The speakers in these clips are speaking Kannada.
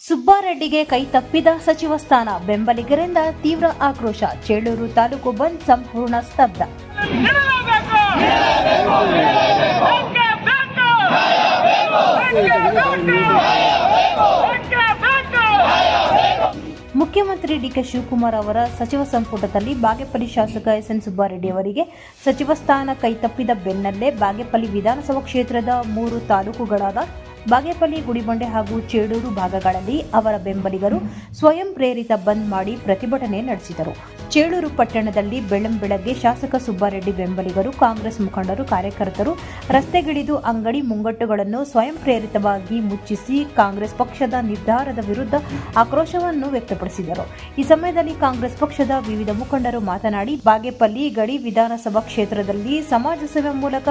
ಸುಬ್ಬಾರೆಡ್ಡಿಗೆ ಕೈ ತಪ್ಪಿದ ಸಚಿವ ಸ್ಥಾನ, ಬೆಂಬಲಿಗರಿಂದ ತೀವ್ರ ಆಕ್ರೋಶ. ಚೇಳೂರು ತಾಲೂಕು ಬಂದ್ ಸಂಪೂರ್ಣ ಸ್ತಬ್ಧ. ಮುಖ್ಯಮಂತ್ರಿ ಡಿಕೆ ಶಿವಕುಮಾರ್ ಅವರ ಸಚಿವ ಸಂಪುಟದಲ್ಲಿ ಬಾಗೇಪಲ್ಲಿ ಶಾಸಕ ಎಸ್.ಎನ್. ಸುಬ್ಬಾರೆಡ್ಡಿ ಅವರಿಗೆ ಸಚಿವ ಸ್ಥಾನ ಕೈತಪ್ಪಿದ ಬೆನ್ನಲ್ಲೇ ಬಾಗೇಪಲ್ಲಿ ವಿಧಾನಸಭಾ ಕ್ಷೇತ್ರದ 3 ತಾಲೂಕುಗಳಾದ ಬಾಗೇಪಲ್ಲಿ, ಗುಡಿಬಂಡೆ ಹಾಗೂ ಚೇಳೂರು ಭಾಗಗಳಲ್ಲಿ ಅವರ ಬೆಂಬಲಿಗರು ಸ್ವಯಂ ಪ್ರೇರಿತ ಬಂದ್ ಮಾಡಿ ಪ್ರತಿಭಟನೆ ನಡೆಸಿದರು. ಚೇಳೂರು ಪಟ್ಟಣದಲ್ಲಿ ಬೆಳ್ಳಂಬೆಳಗ್ಗೆ ಶಾಸಕ ಸುಬ್ಬಾರೆಡ್ಡಿ ಬೆಂಬಲಿಗರು, ಕಾಂಗ್ರೆಸ್ ಮುಖಂಡರು, ಕಾರ್ಯಕರ್ತರು ರಸ್ತೆಗಿಳಿದು ಅಂಗಡಿ ಮುಂಗಟ್ಟುಗಳನ್ನು ಸ್ವಯಂ ಪ್ರೇರಿತವಾಗಿ ಮುಚ್ಚಿಸಿ ಕಾಂಗ್ರೆಸ್ ಪಕ್ಷದ ನಿರ್ಧಾರದ ವಿರುದ್ಧ ಆಕ್ರೋಶವನ್ನು ವ್ಯಕ್ತಪಡಿಸಿದರು. ಈ ಸಮಯದಲ್ಲಿ ಕಾಂಗ್ರೆಸ್ ಪಕ್ಷದ ವಿವಿಧ ಮುಖಂಡರು ಮಾತನಾಡಿ, ಬಾಗೇಪಲ್ಲಿ ಗಡಿ ವಿಧಾನಸಭಾ ಕ್ಷೇತ್ರದಲ್ಲಿ ಸಮಾಜ ಸೇವೆ ಮೂಲಕ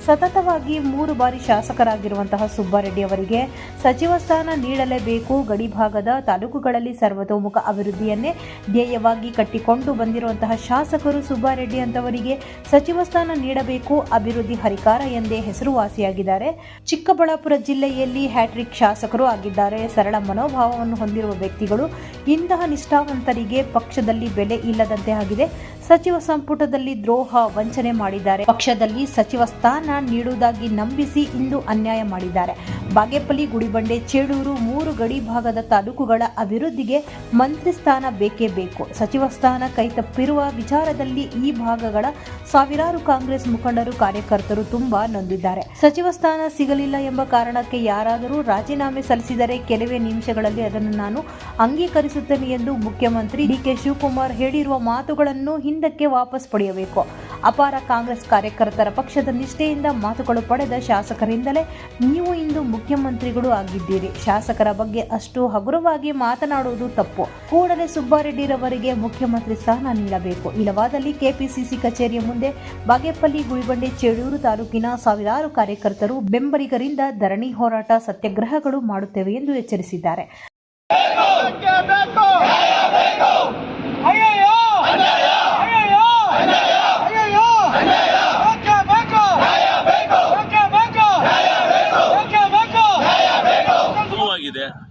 ಸತತವಾಗಿ 3 ಬಾರಿ ಶಾಸಕರಾಗಿರುವಂತಹ ಸುಬ್ಬಾರೆಡ್ಡಿ ಅವರಿಗೆ ಸಚಿವ ಸ್ಥಾನ ನೀಡಲೇಬೇಕು. ಗಡಿ ಭಾಗದ ತಾಲೂಕುಗಳಲ್ಲಿ ಸರ್ವತೋಮುಖ ಅಭಿವೃದ್ಧಿಯನ್ನೇ ಧ್ಯೇಯವಾಗಿ ಕಟ್ಟಿಕೊಂಡು ಬಂದಿರುವಂತಹ ಶಾಸಕರು ಸುಬ್ಬಾರೆಡ್ಡಿ ಅಂತವರಿಗೆ ಸಚಿವ ಸ್ಥಾನ ನೀಡಬೇಕು. ಅಭಿವೃದ್ಧಿ ಹರಿಕಾರ ಎಂದೇ ಹೆಸರುವಾಸಿಯಾಗಿದ್ದಾರೆ. ಚಿಕ್ಕಬಳ್ಳಾಪುರ ಜಿಲ್ಲೆಯಲ್ಲಿ ಹ್ಯಾಟ್ರಿಕ್ ಶಾಸಕರು ಆಗಿದ್ದಾರೆ. ಸರಳ ಮನೋಭಾವವನ್ನು ಹೊಂದಿರುವ ವ್ಯಕ್ತಿಗಳು. ಇಂತಹ ನಿಷ್ಠಾವಂತರಿಗೆ ಪಕ್ಷದಲ್ಲಿ ಬೆಲೆ ಇಲ್ಲದಂತೆ ಆಗಿದೆ. ಸಚಿವ ಸಂಪುಟದಲ್ಲಿ ದ್ರೋಹ, ವಂಚನೆ ಮಾಡಿದ್ದಾರೆ. ಪಕ್ಷದಲ್ಲಿ ಸಚಿವ ಸ್ಥಾನ ನೀಡುವುದಾಗಿ ನಂಬಿಸಿ ಇಂದು ಅನ್ಯಾಯ ಮಾಡಿದ್ದಾರೆ. ಬಾಗೇಪಲ್ಲಿ, ಗುಡಿಬಂಡೆ, ಚೇಳೂರು 3 ಗಡಿ ಭಾಗದ ತಾಲೂಕುಗಳ ಅಭಿವೃದ್ಧಿಗೆ ಮಂತ್ರಿ ಸ್ಥಾನ ಬೇಕೇ ಬೇಕು. ಸಚಿವ ಸ್ಥಾನ ಕೈತಪ್ಪಿರುವ ವಿಚಾರದಲ್ಲಿ ಈ ಭಾಗಗಳ ಸಾವಿರಾರು ಕಾಂಗ್ರೆಸ್ ಮುಖಂಡರು, ಕಾರ್ಯಕರ್ತರು ತುಂಬಾ ನೊಂದಿದ್ದಾರೆ. ಸಚಿವ ಸ್ಥಾನ ಸಿಗಲಿಲ್ಲ ಎಂಬ ಕಾರಣಕ್ಕೆ ಯಾರಾದರೂ ರಾಜೀನಾಮೆ ಸಲ್ಲಿಸಿದರೆ ಕೆಲವೇ ನಿಮಿಷಗಳಲ್ಲಿ ಅದನ್ನು ನಾನು ಅಂಗೀಕರಿಸುತ್ತೇನೆ ಎಂದು ಮುಖ್ಯಮಂತ್ರಿ ಡಿಕೆ ಶಿವಕುಮಾರ್ ಹೇಳಿರುವ ಮಾತುಗಳನ್ನು ಹಿಂದಕ್ಕೆ ವಾಪಸ್ ಪಡೆಯಬೇಕು. ಅಪಾರ ಕಾಂಗ್ರೆಸ್ ಕಾರ್ಯಕರ್ತರ ಪಕ್ಷದ ನಿಷ್ಠೆಯಿಂದ ಮಾತುಗಳು ಪಡೆದ ಶಾಸಕರಿಂದಲೇ ನೀವು ಇಂದು ಮುಖ್ಯಮಂತ್ರಿಗಳು ಆಗಿದ್ದೀರಿ. ಶಾಸಕರ ಬಗ್ಗೆ ಅಷ್ಟು ಹಗುರವಾಗಿ ಮಾತನಾಡುವುದು ತಪ್ಪು. ಕೂಡಲೇ ಸುಬ್ಬಾರೆಡ್ಡಿರವರಿಗೆ ಮುಖ್ಯಮಂತ್ರಿ ಸ್ಥಾನ ನೀಡಬೇಕು. ಇಲ್ಲವಾದಲ್ಲಿ ಕೆಪಿಸಿಸಿ ಕಚೇರಿಯ ಮುಂದೆ ಬಾಗೇಪಲ್ಲಿ, ಗುಡಿಬಂಡೆ, ಚೇಳೂರು ತಾಲೂಕಿನ ಸಾವಿರಾರು ಕಾರ್ಯಕರ್ತರು, ಬೆಂಬಲಿಗರಿಂದ ಧರಣಿ ಹೋರಾಟ, ಸತ್ಯಾಗ್ರಹಗಳು ಮಾಡುತ್ತೇವೆ ಎಂದು ಎಚ್ಚರಿಸಿದ್ದಾರೆ.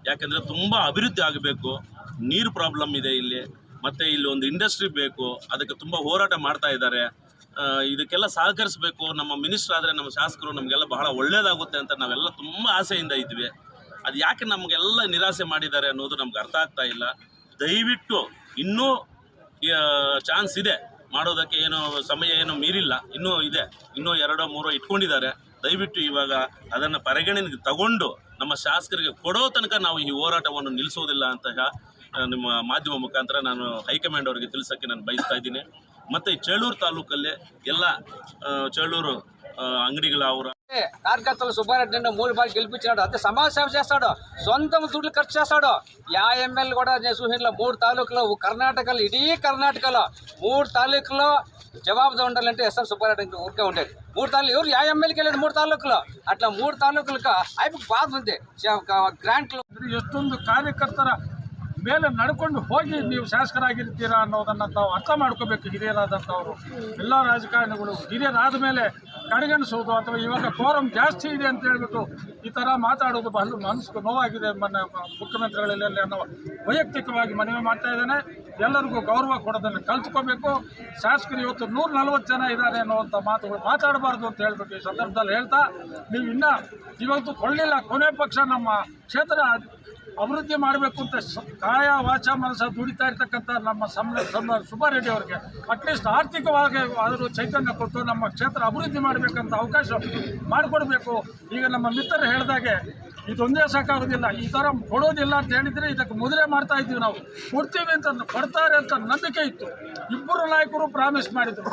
ಯಾಕಂದರೆ ತುಂಬ ಅಭಿವೃದ್ಧಿ ಆಗಬೇಕು. ನೀರು ಪ್ರಾಬ್ಲಮ್ ಇದೆ ಇಲ್ಲಿ, ಮತ್ತು ಇಲ್ಲಿ ಒಂದು ಇಂಡಸ್ಟ್ರಿ ಬೇಕು. ಅದಕ್ಕೆ ತುಂಬ ಹೋರಾಟ ಮಾಡ್ತಾ ಇದ್ದಾರೆ. ಇದಕ್ಕೆಲ್ಲ ಸಹಕರಿಸಬೇಕು. ನಮ್ಮ ಮಿನಿಸ್ಟರ್ ಆದರೆ ನಮ್ಮ ಶಾಸಕರು ನಮಗೆಲ್ಲ ಬಹಳ ಒಳ್ಳೆಯದಾಗುತ್ತೆ ಅಂತ ನಾವೆಲ್ಲ ತುಂಬ ಆಸೆಯಿಂದ ಇದ್ವಿ. ಅದು ಯಾಕೆ ನಮಗೆಲ್ಲ ನಿರಾಸೆ ಮಾಡಿದ್ದಾರೆ ಅನ್ನೋದು ನಮ್ಗೆ ಅರ್ಥ ಆಗ್ತಾ ಇಲ್ಲ. ದಯವಿಟ್ಟು ಇನ್ನೂ ಚಾನ್ಸ್ ಇದೆ ಮಾಡೋದಕ್ಕೆ, ಏನೋ ಸಮಯ ಏನೋ ಮೀರಿಲ್ಲ, ಇನ್ನೂ ಇದೆ. ಇನ್ನೂ 2-3 ಇಟ್ಕೊಂಡಿದ್ದಾರೆ. ದಯವಿಟ್ಟು ಇವಾಗ ಅದನ್ನು ಪರಿಗಣನೆಗೆ ತಗೊಂಡು ನಮ್ಮ ಶಾಸಕರಿಗೆ ಕೊಡೋ ತನಕ ನಾವು ಈ ಹೋರಾಟವನ್ನು ನಿಲ್ಲಿಸೋದಿಲ್ಲ ಅಂತ ನಿಮ್ಮ ಮಾಧ್ಯಮ ಮುಖಾಂತರ ನಾನು ಹೈಕಮಾಂಡ್ ಅವರಿಗೆ ತಿಳಿಸೋಕ್ಕೆ ನಾನು ಬಯಸ್ತಾ ಇದ್ದೀನಿ. ಮತ್ತು ಚೇಳೂರು ತಾಲೂಕಲ್ಲಿ ಎಲ್ಲ చేళూరు అంగడిగల అవరు కార్యకర్తలు సుబ్బారెడ్డి 3 బాల్ గెలిపించాడు. అంతే సమాజ సేవ చేస్తాడు. సొంతం దుడ్లు ఖర్చు చేస్తాడు. యా ఎమ్మెల్యే కూడా నేను చూసిన 3 తాలూకులో కర్ణాటకలో, ఇడీ కర్ణాటకలో 3 తాలూకులో జవాబుదా ఉండాలంటే ఎస్ఎన్ సుబ్బారెడ్డి ఊరికే ఉండేది. 3 తాలూకు ఎవరు యా ఎమ్మెల్యేకి వెళ్ళాడు 3 తాలూకులో. అట్లా 3 తాలూకులకు అయిపోయి బాధ ఉంది. ಗ್ರಾಂಟ್ಲು ಎಷ್ಟೊಂದು ಕಾರ್ಯಕರ್ತರ ಮೇಲೆ ನಡ್ಕೊಂಡು ಹೋಗಿ ನೀವು ಶಾಸಕರಾಗಿರ್ತೀರಾ ಅನ್ನೋದನ್ನು ತಾವು ಅರ್ಥ ಮಾಡ್ಕೋಬೇಕು. ಹಿರಿಯರಾದಂಥವರು ಎಲ್ಲ ರಾಜಕಾರಣಿಗಳು ಹಿರಿಯರಾದ ಮೇಲೆ ಕಡೆಗಣಿಸೋದು ಅಥವಾ ಇವಾಗ ಕೋರಂ ಜಾಸ್ತಿ ಇದೆ ಅಂತ ಹೇಳ್ಬಿಟ್ಟು ಈ ಥರ ಮಾತಾಡೋದು ಬಹಳ ಮನಸ್ಸಿಗೆ ನೋವಾಗಿದೆ. ಮುಖ್ಯಮಂತ್ರಿಗಳಲ್ಲಿ ಅನ್ನೋ ವೈಯಕ್ತಿಕವಾಗಿ ಮನವಿ ಮಾಡ್ತಾ ಇದ್ದೇನೆ. ಎಲ್ಲರಿಗೂ ಗೌರವ ಕೊಡೋದನ್ನು ಕಲ್ತ್ಕೋಬೇಕು. ಶಾಸಕರು ಇವತ್ತು 140 ಜನ ಇದ್ದಾರೆ ಅನ್ನುವಂಥ ಮಾತುಗಳು ಮಾತಾಡಬಾರ್ದು ಅಂತ ಹೇಳ್ಬಿಟ್ಟು ಈ ಸಂದರ್ಭದಲ್ಲಿ ಹೇಳ್ತಾ, ನೀವು ಇನ್ನೂ ಇವತ್ತು ಕೊಳ್ಳಿಲ್ಲ, ಕೊನೆ ಪಕ್ಷ ನಮ್ಮ ಕ್ಷೇತ್ರ ಅಭಿವೃದ್ಧಿ ಮಾಡಬೇಕು ಅಂತ ಕಾಯ ವಾಚ ಮನಸ್ಸ ದುಡಿತಾ ಇರ್ತಕ್ಕಂಥ ನಮ್ಮ ಸುಬ್ಬಾರೆಡ್ಡಿ ಅವರಿಗೆ ಅಟ್ಲೀಸ್ಟ್ ಆರ್ಥಿಕವಾಗಿ ಆದರೂ ಚೈತನ್ಯ ಕೊಟ್ಟು ನಮ್ಮ ಕ್ಷೇತ್ರ ಅಭಿವೃದ್ಧಿ ಮಾಡಬೇಕಂತ ಅವಕಾಶ ಮಾಡಿಕೊಡ್ಬೇಕು. ಈಗ ನಮ್ಮ ಮಿತ್ರರು ಹೇಳಿದಾಗೆ ಇದೊಂದೇ ಸಾಕಾಗೋದಿಲ್ಲ, ಈ ಥರ ಕೊಡೋದಿಲ್ಲ ಅಂತ ಹೇಳಿದರೆ ಇದಕ್ಕೆ ಮೊದಲೇ ಮಾಡ್ತಾ ಇದ್ದೀವಿ. ನಾವು ಕೊಡ್ತೀವಿ ಅಂತ ಕೊಡ್ತಾರೆ ಅಂತ ನಂಬಿಕೆ ಇತ್ತು. 2 ನಾಯಕರು ಪ್ರಾಮಿಸ್ ಮಾಡಿದರು.